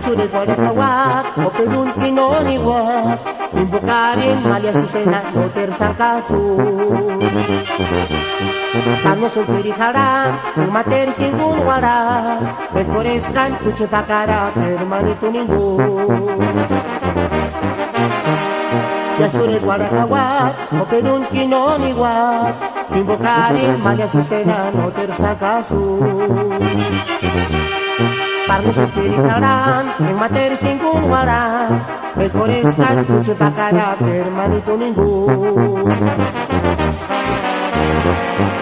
Curi guardawak, o pedun kinoniwak, imbukarin malias isena no tersangkasu. Vamos a utilijar un material que guarda, mejorezcan cucho takara, hermanito ningún. Ya curi guardawak, o pedun kinoniwak, imbukarin malias isena no tersangkasu. Parno se utilijarán en materia sin guarda, mejores cartuchos para carácter, hermanito ningún.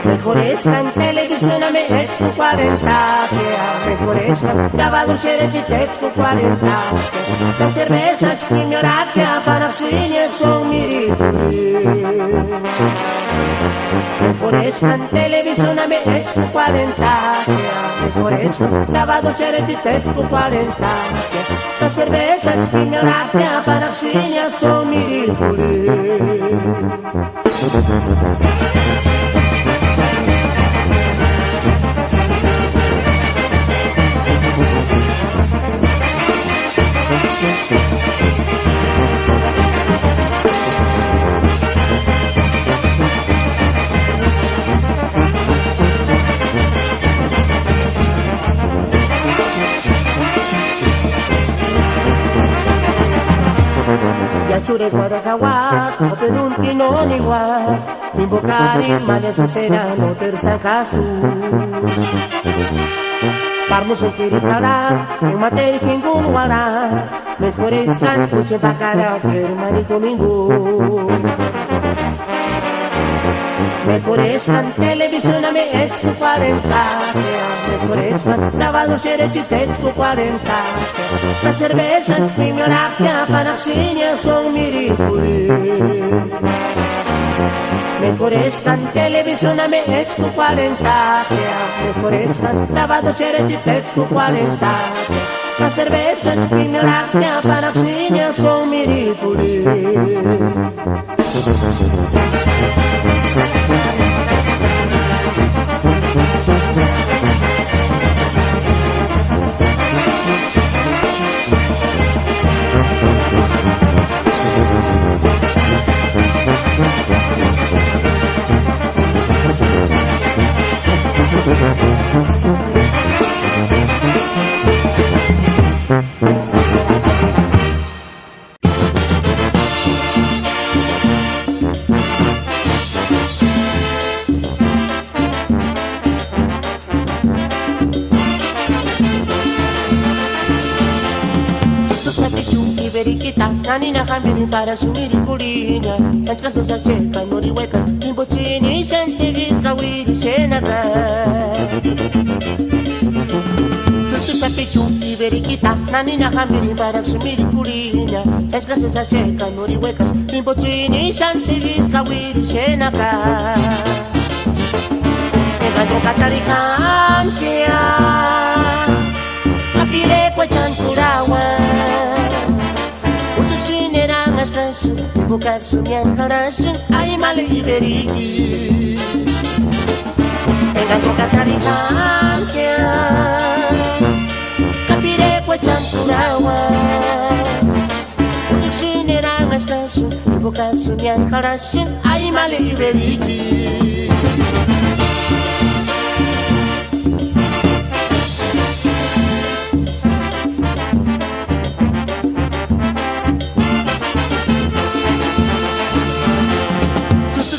Mejores en televisión a México 40, mejores grabados en México 40. La cerveza chiquimioratia para cine son miritulis. Mejores en televisión a México 40, mejores grabados en México 40. La cerveza chiquimioratia para cine son miritulis. Chure guardawak, o pedun kinoniwak, imbukarin malias isena no tersangkasus. Parnos a utilijarán en materia sin guarda, mejores cartuchos para carácter, hermanito ningún. Mejores en televisión a México 40, mejores grabados en México 40. La cerveza chiquimioratia para cine son miritulis. Mejores en televisión a México 40, mejores grabados en México 40. La cerveza chiquimioratia para cine son miritulis. Nanina kambini para sumiri kurinya, sanchka sosa sheka nori weka, kimbo chini shansi vika wiri shenaka. Susu sapi chunki verikita, nanina kambini para sumiri kurinya, sanchka sosa sheka nori weka, kimbo chini shansi vika wiri shenaka. Ega katari kamkia, apire kwa chansurawa. Bukan sunyian karasun ay maliberigi. Enggak kau katarikan kya, kapire kwa chansurawa. Untuk sini rangas kasun, bukan sunyian karasun ay maliberigi.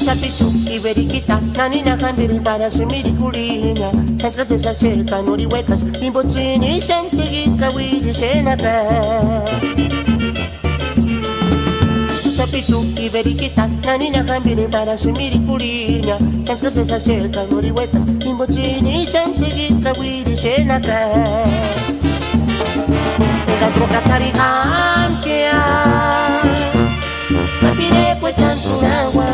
Sapi suki verikita, nanina kambiri para sumiri kurinya, sanchka sesa sheka nori wekas, imbo chini shansi gika wiri shenaka. pisu iberikita nani nakambini para sumiri kurinya Chanska sesa shelka muri wetas Imbochini shamsigi kawiri shenaka Ega troka kari amshia Mapire pues chantunawa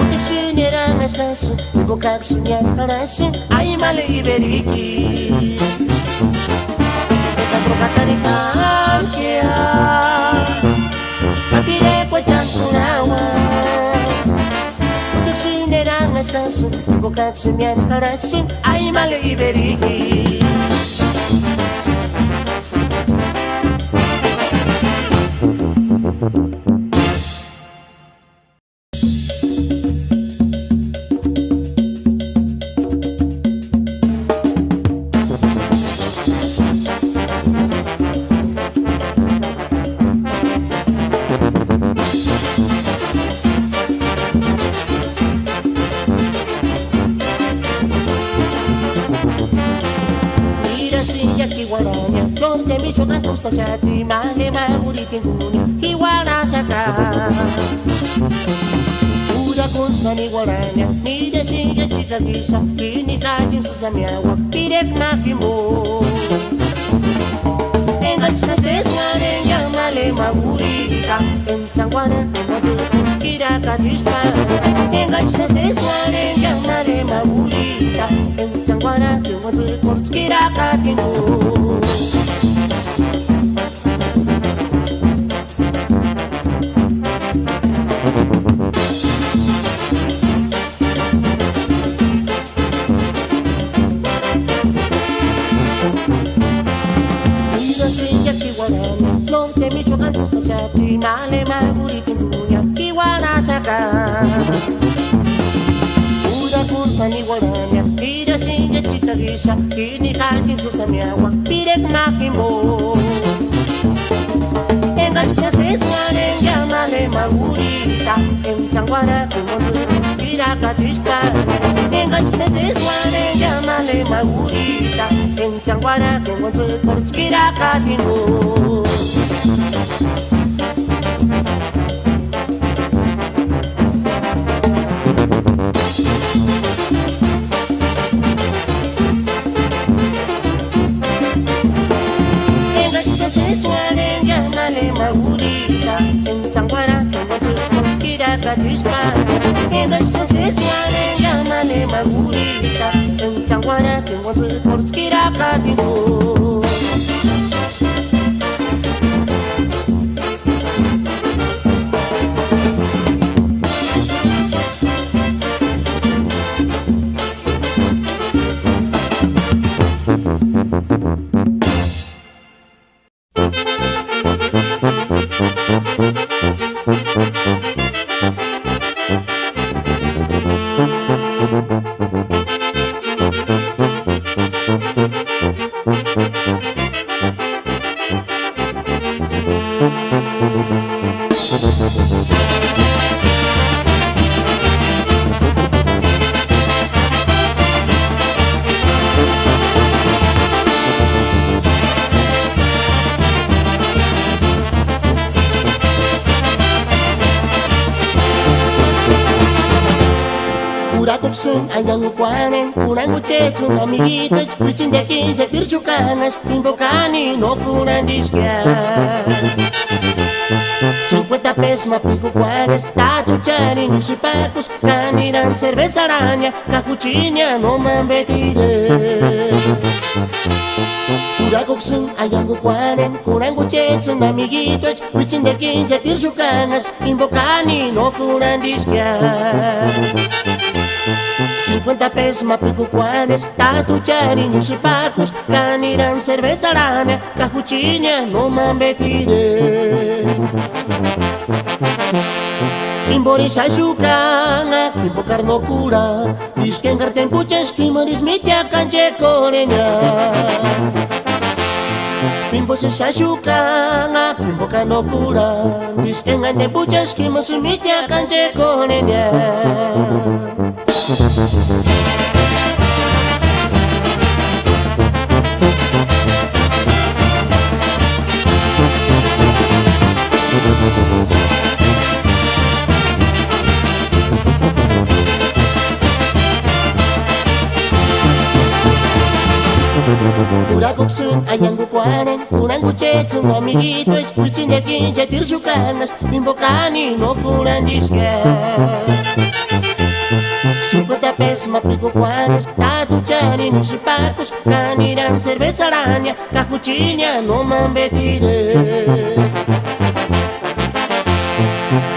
Utishini rangas kasu Ibokak sunyat karasi Ay male iberiki Ega troka kari amshia Mapire pues chantunawa Utishini rangas kasu Ibokak sunyat karasi Ay male iberiki Sashati male maguri tinguni hiwala chaka Uda kunsani waranya Nida siya chika gisa Kini katin sa samyawa Pirek mafimo Engach na setwanen yang male maguri ka Entsangwana Engach kira katispa Engach na setwanen yang male maguri ka Entsangwana Engach kira katingu Sashati male maguri tindunya kiwala chaka Uda kunsani waranya Nida siya chika gisa Kini katin sa samyawa Pirek makimo Engach siya seswanen ya male maguri ka Entsangwana kumotu kira katispa Engach siya seswanen ya male maguri ka Entsangwana kumotu kira katinu Magurita, Entsangwana, Kira Katispa, Engach Seswane, Yamale Magurita, Entsangwana, Kira Katimu. Sun ayang ukwanen kunang kuchetsu amiguito Richinde kinja tirchukangas Imbokani no kunan diskia 50 pesos mapico cuares Tatu chari nishipacos Caniran cerveza araña Cacuchiña no mambetire Kurakoksun ayango kwaren Kurango chetsun amiguito Richinde kinja tirchukangas Imbokani no kunan diskia 50 pesos mapico cuares Tatu chari nishipacos Caniran cerveza araña Cacuchiña no mambetire Kimbori shashukanga Kimbokar no kura Disken garten puches Kimoris mitya kanche korenya Kimbo se shashukanga Kimbokar no kura Disken garten puches Kimoris mitya kanche korenya Uragoksun ayang kukuanen Unang kucetsun amiguitos Puchineki jatir sukanas Imbokani no kurandisca 50 pesos mapikukuanes Tatuchani ni chipacos Kanirang cerveza araña Cajuchinia no mambetire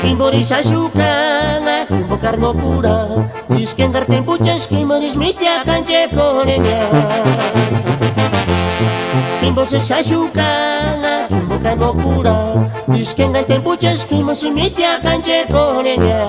Kimborisha shukanga Kimbokar no kura Diskengar tempuchas Kimboris mitya kanche konenya Kimbosa shashukanga Kimboka no kura Diskengar tempuchas Kimboris mitya kanche konenya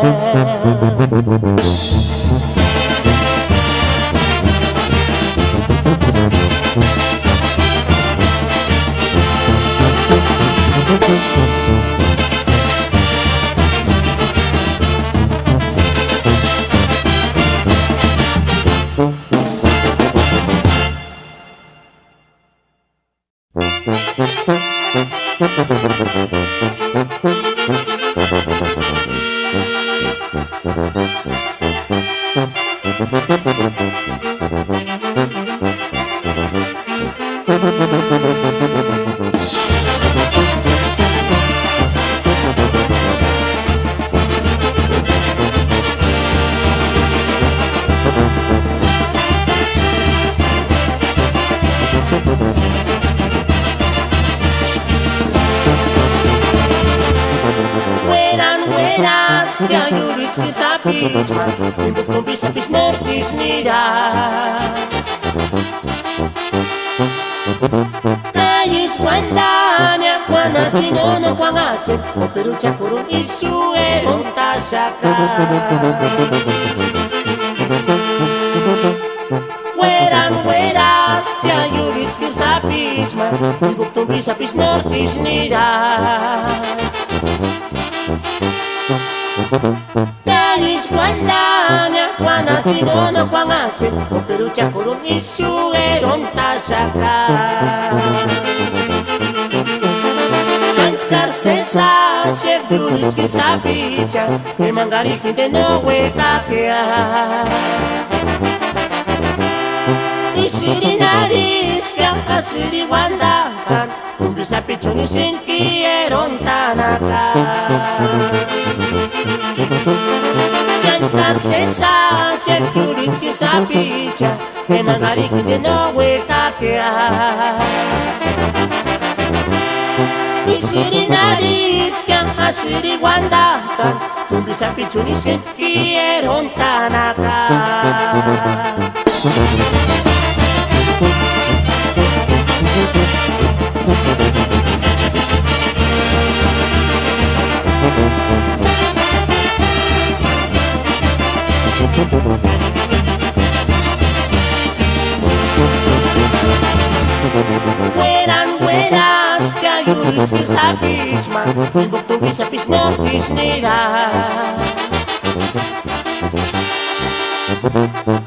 Stiaju ludzki zapić ma Nie bóg bisa pić nordisz nida Kayis wandanya Wana chinono kwangate Operu chakuru isu eronta shaka Weran Stiaju ludzki zapić ma Nie bóg bisa pić nordisz nida Kayis wandanya Wana chinono kwangate Operu chakuru isu eronta shaka Sanskar sesa Shef Yuritski sapicha Emangari kinte no wekakea Isiri nariska Asiri wandakan Tumbi sapichuni sinki eronta naka Sanskar sesa Shef Yuritski sapicha Emangari kinte no wekakea Isiri nariska Asiri wandakan Tumbi sapichuni sinki eronta naka Buenas, Stiaju ludzki zapić ma Nie bóg tu bisa pić nordisz nida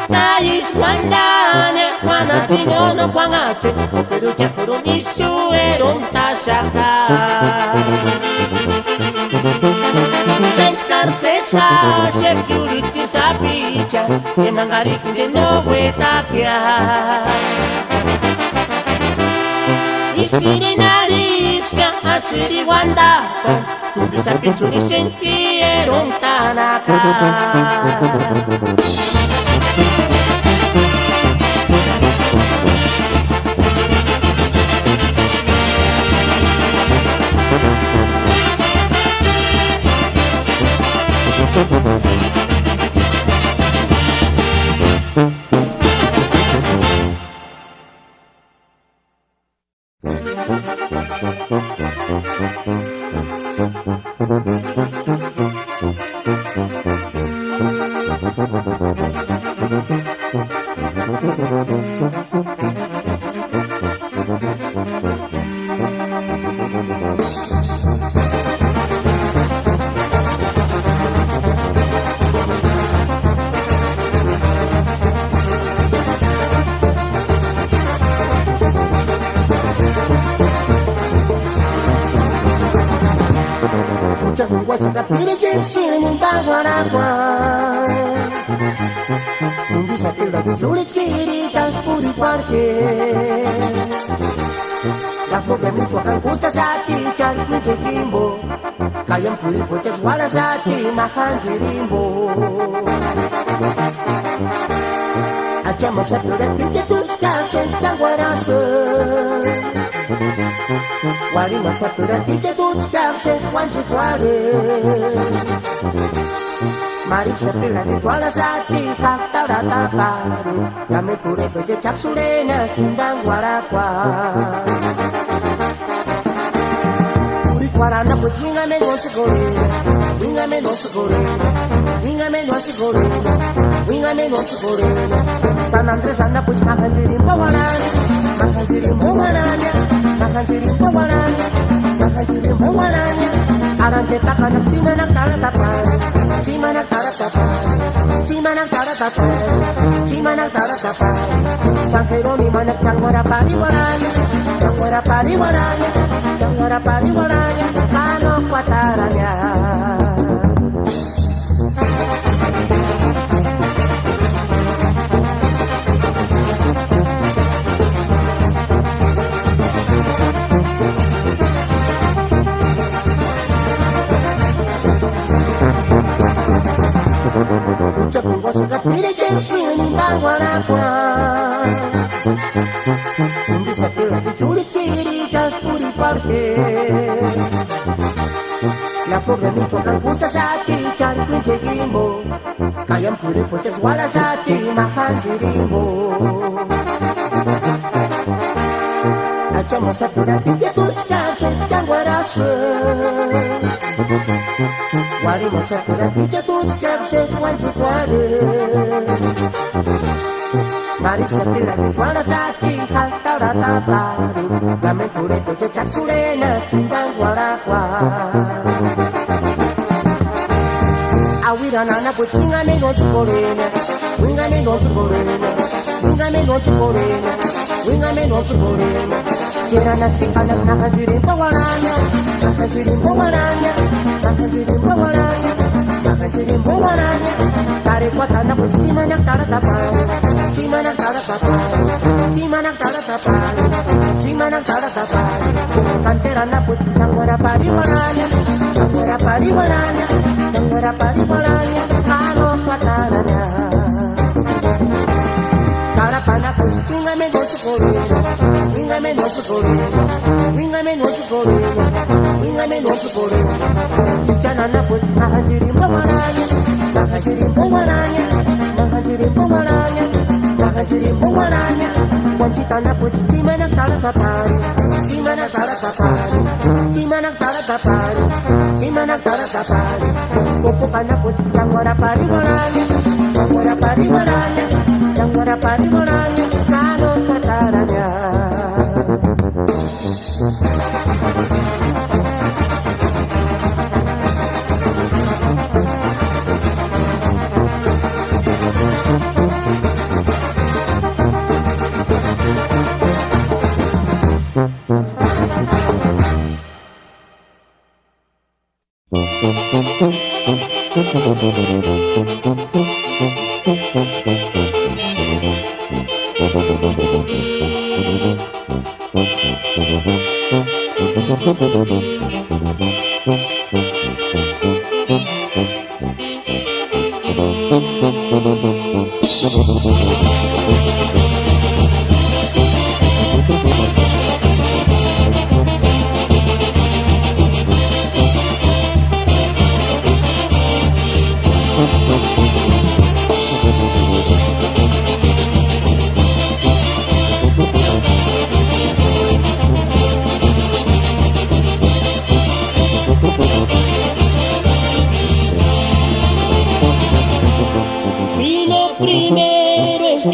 Kayis wandanya Wana chinono kwangate Operu chakuru isu eronta shaka Sanskar sesa Shef Yuritski zapicha Emangari kinde no wekakea Isiri nariska Asiri wandakan Tumbi sapichuni sinki eronta naka Chagungwa sakapira jeksini bagwaragwa Bisa pila de julitskiri Chanspuri parque La flor de Michoacán gusta sati Chari kuche kimbo Kayam puri pochas wala sati Mahan jirimbo Achama sapura tiche tuchka Senza guarasa Wali masapura tiche tuchka Senza guanchikwale Marik sapila de juala sati Fakta rata pari Kame pure beje cak surena Timbang warakwa Guarana pues vingame no se corena, vingame no se corena, vingame no se corena, vingame no se corena. San Andrés anda pues makan jirimbo guarana, makan jirimbo guarana, makan jirimbo guarana, makan jirimbo guarana. Arante takanak cimanak tara tapan, cimanak tara tapan, cimanak tara tapan, cimanak tara tapan. San Jerónimo manak cangwara pari guarana, cangwara pari guarana. Jangan pari waranya, kano kuataranya. Ucap gua sekat pilih jeksini bagwaragwa Bisa pila di julitskiri Chanspuri parque La flor de Michoacán gusta sati Chari kuche kimbo Kayam puri pochas wala sati Mahan jirimbo Achama sapura tiche tuchka Senza guarasa Wali masapura tiche tuchka Senza guanchikwale Marik sapila de juala sati Fakta rata pari Kame pure poche cak surena Timbang warakwa Awira nana pues vingame no se corena Vingame no se corena Vingame no se corena Vingame no se corena Cira nasti anak makan jirimbo waranya Makan jirimbo waranya Makan jirimbo waranya Makan jirimbo waranya Tarik watana pues cimanak tara tapan Cimanak tara tapan Cimanak tara tapan Cimanak tara tapan Kanterana pues cangwara pari waranya Cangwara pari waranya Cangwara pari waranya Kano kuataranya Karapana pues vingame no se corena Vingame no se corena Vingame no se corena Vingame no se corena Dichanana pues mahan jirimbo waranya Mahan jirimbo waranya Mahan jirimbo waranya Mahan jirimbo waranya Wancitana pues cimanak tara tapari Cimanak tara tapari Cimanak tara tapari Cimanak tara tapari Sopokana pues cangwara pari waranya Cangwara pari waranya Cangwara pari waranya Kano kuataranya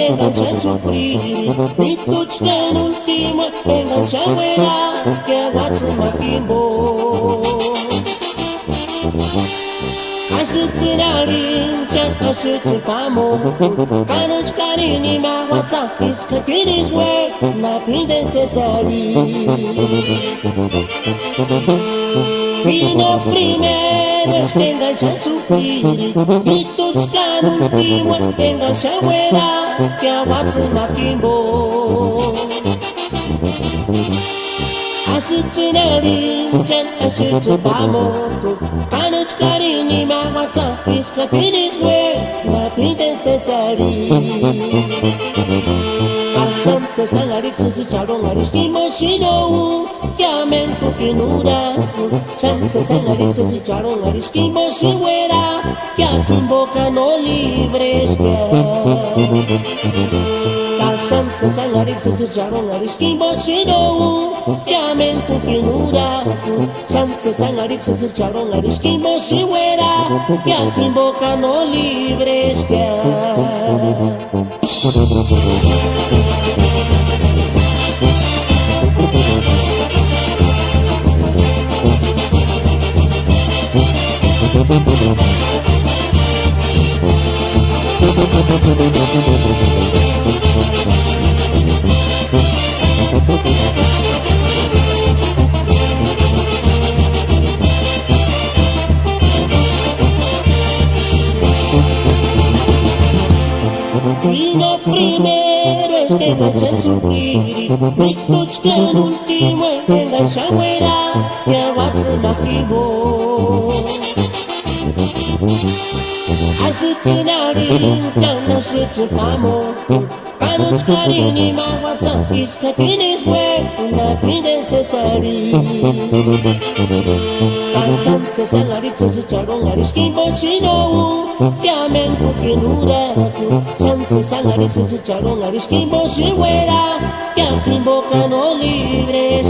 engancha sufrir, ni tuchka en último, engancha huela, que aguacho majimbo. Asutirarin, chaka sutipamo, kanuch karini mawatsa, iskatinis we, na pide cesari. Fino primero es que engancha su piri y tuchkan último engancha huera que aguatse makimbo. Asitsinari jan asitsipamoko kanuch karini mawatsa iskatinis we na piden sesari. Kasam sesangarik sesicharong kimoshino yamen kukinura sam sesangarik sesicharong kimoshiguera yakimboka no libres Kasam sesangarik sesicharong kimoshino yamen kukinura sam sesangarik sesicharong kimoshiguera yakimboka no libres Vino primero es que engancha el supiri, mi tuchkan último es que engancha huera, que aguatse makimbo. Asitsinari jan asitsipamoko kanuch karini mawatsa iskatinis we na piden sesari. Kasam sesangarik sesicharong kimoshino yamen kukinura sam sesangarik sesicharong kimoshiguera yakimboka no libres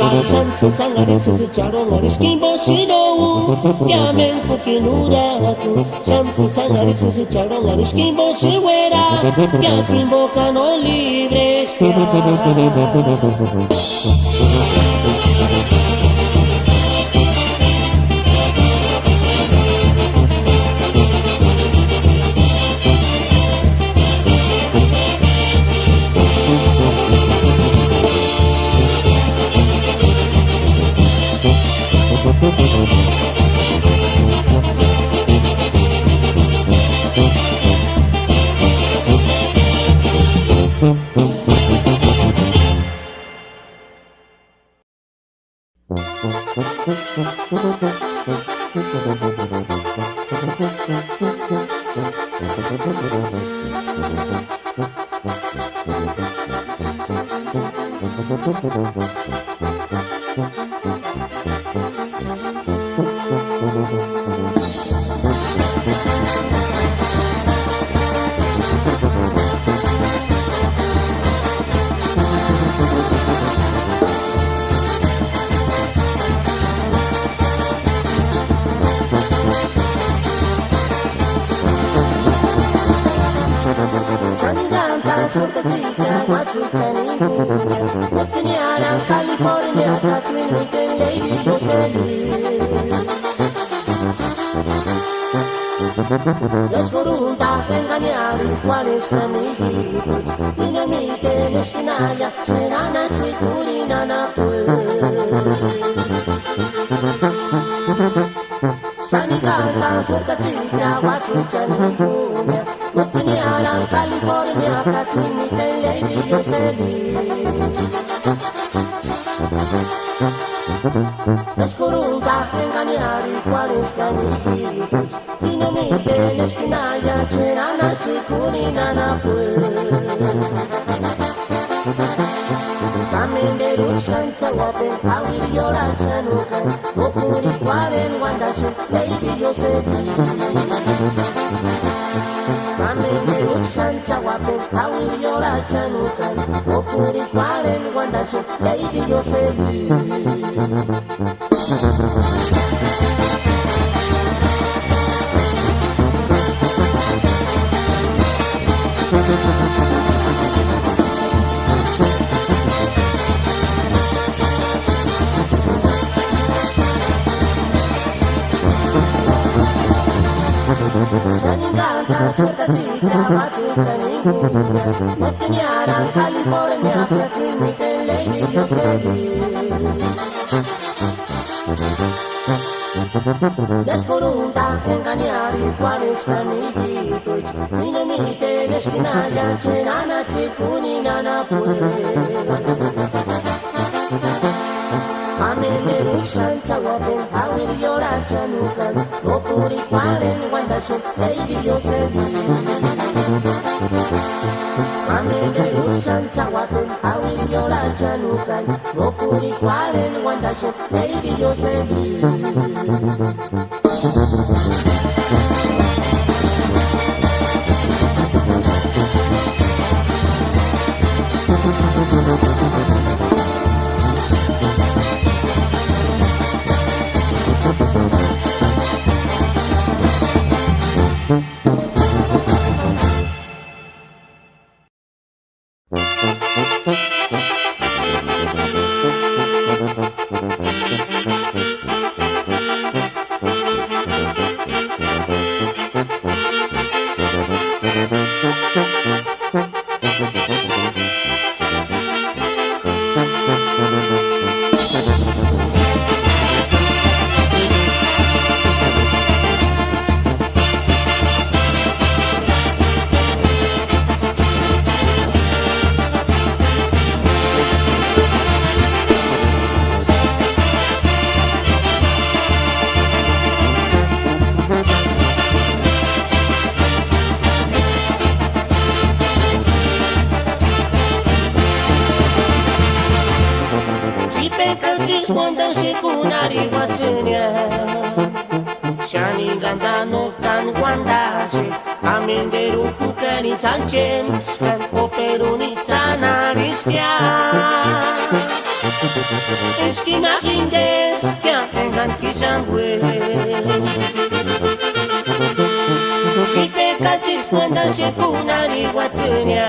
Kasam sesangarik sesicharong kimoshino yamen kukinura sam sesangarik sesicharong kimoshiguera yakimboka no libres Suerte chica, Matsuchani, Motiniara, California, Catherine, Michael, Lady Jocelyn. Los corunta engañar iguales amiguitos, y no miten esquinalla, serana chicurina na pues. Shani canta, suerte chica, Matsuchani, Motiniara, California, Catherine, Michael, Lady Jocelyn. Los corunta engañar iguales amiguitos, y no miten esquinalla, serana chicurina na pues. Kamende ruchanza wapen, awiri yora chanukan, opuri kwaren wandashin, Lady Jocelyn. Kamende ruchanza wapen, awiri yora chanukan, opuri kwaren wandashin, Lady Jocelyn. Shaningata, suerta chica, machu chaninguna. Netanyara, California, Catherine, Mitten, Lady Yosemite. Descorunta, engañari, cuáles camiguitos. Minamite, neskinaya, chenana, chikuni, nana, pues. Amene rushanta wapen hawiri yola chanukan Nopuri kwaren wandashin lady yosebi Amene rushanta wapen hawiri yola chanukan Nopuri kwaren wandashin lady yosebi Wanda shikunari watsunya Shani ganda no kan wanda shi Amenderu kukani sanchem Shkan operuni tanariskia Eski magindes Kya engan kishangwe Chipe kachis wanda shikunari watsunya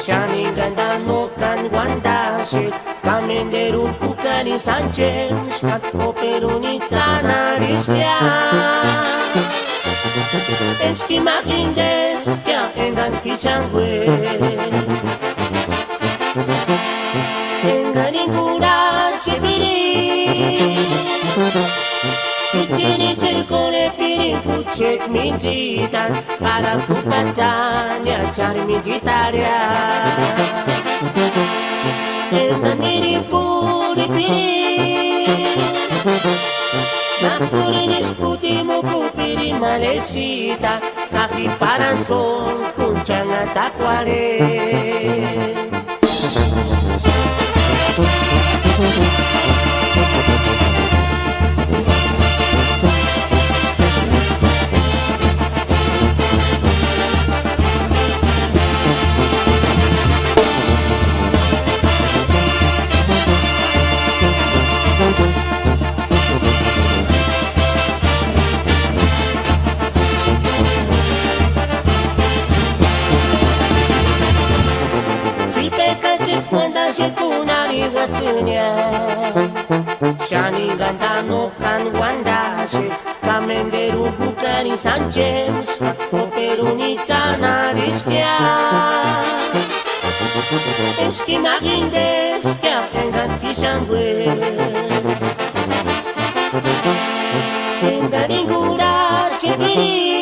Shani ganda no kan wanda shi Kamenderu kukani sanchez Kat operuni tanariskia Eski magindes Kya engan kishangwe Engan ingula chibiri Sikini chekole piri kucek minjitan Para kupatanya cari minjitaria Engan miriku dipiri Nakurinis putimu kupiri malesita Kaki paranson kuncang atakwale Wanda shikunari watsunya Shani ganda no kan wanda shi Kamenderu kukani sanchez Operuni tanariskia Eski magindes Kya engan kishangwe Engan ingura chibiri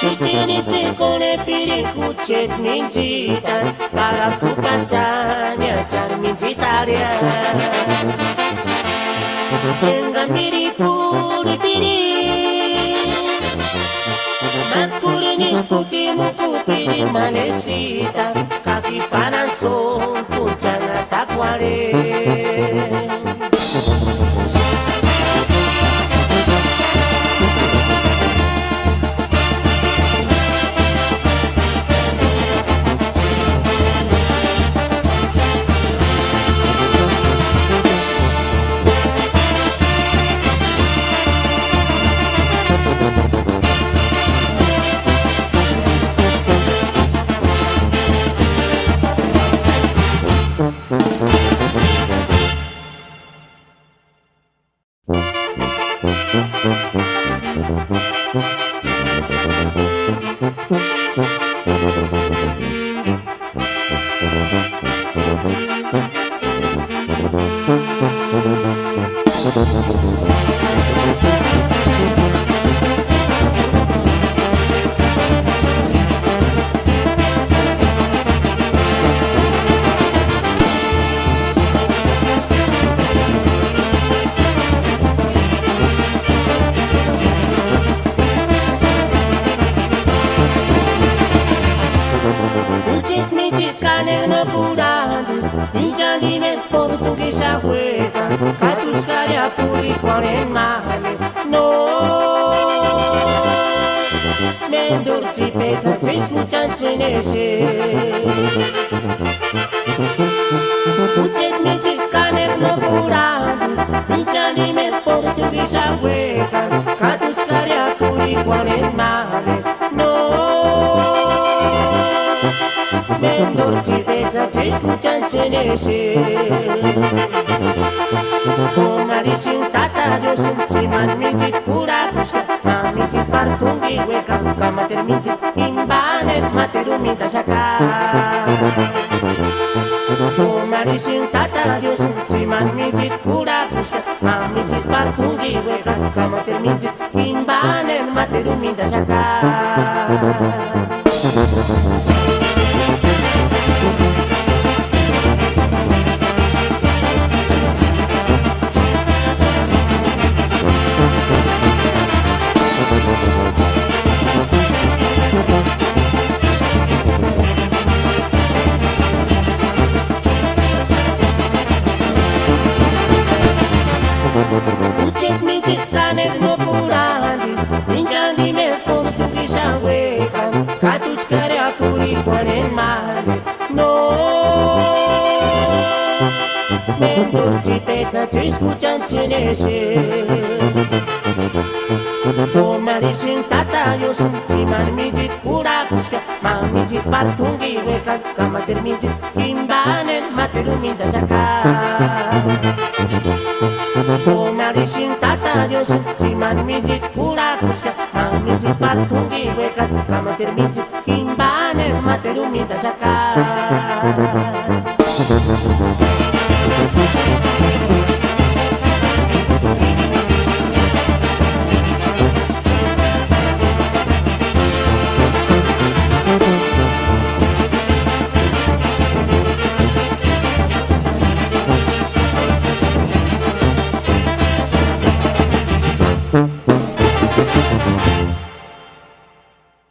Sikini chekole piri kucek minjitan Para kupatanya cari minjitaria Engan miriku dipiri Makurinis putimu kupiri malesita Kaki paranson kuncang atakwale Mijit kanek no curante, hincha dimes portuguesa hueca, catuscaria puri en male, no. Mendorci peca, te escuchan chenese. Mijit kanek no curante, hincha dimes portuguesa hueca, catuscaria puri en male, no. Mendorci peca, te escuchan chenese. Komarisin tata yosin ciman mijit pura kuska, mijit partungi weka, kamater mijit imbanet materu minta saka. Komarisin tata yosin ciman mijit pura kuska, mijit partungi weka, kamater mijit imbanet materu minta saka. Mijit kanek no curandi, hincha dimes portuguesa hueca, catuscaria puri en male, no. Mendorci peca, te escuchan chenese. Komarisin tata yosin ciman mijit pura kuska, mijit partungi weka, kamater mijit imbanen materu minta saka. Komarisin tata yosin ciman mijit pura kuska, mijit partungi weka, kamater mijit imbanen materu minta saka.